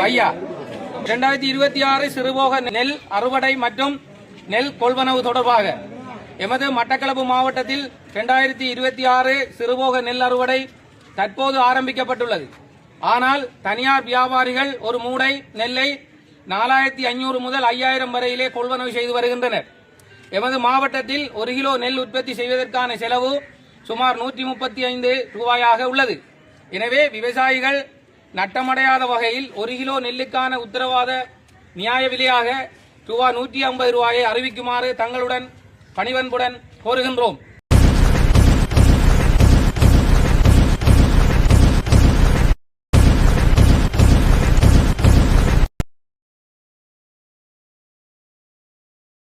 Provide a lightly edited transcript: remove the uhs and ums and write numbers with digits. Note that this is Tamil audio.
ஐயா 2026 சிறுபோக நெல் அறுவடை மற்றும் நெல் கொள்வனவு தொடர்பாக எமது மட்டக்களப்பு மாவட்டத்தில் 2026 சிறுபோக நெல் அறுவடை தற்போது ஆரம்பிக்கப்பட்டுள்ளது. ஆனால் தனியார் வியாபாரிகள் ஒரு மூடை நெல்லை 4500 முதல் 5000 வரையிலே கொள்வனவு செய்து வருகின்றனர். எமது மாவட்டத்தில் 1 கிலோ நெல் உற்பத்தி செய்வதற்கான செலவு சுமார் 135 ரூபாயாக உள்ளது. எனவே விவசாயிகள் நட்டமடையாத வகையில் 1 கிலோ நெல்லுக்கான உத்தரவாத நியாய விலையாக ரூபாய் 150 அறிவிக்குமாறு தங்களுடன் பணிவன்புடன் கோருகின்றோம்.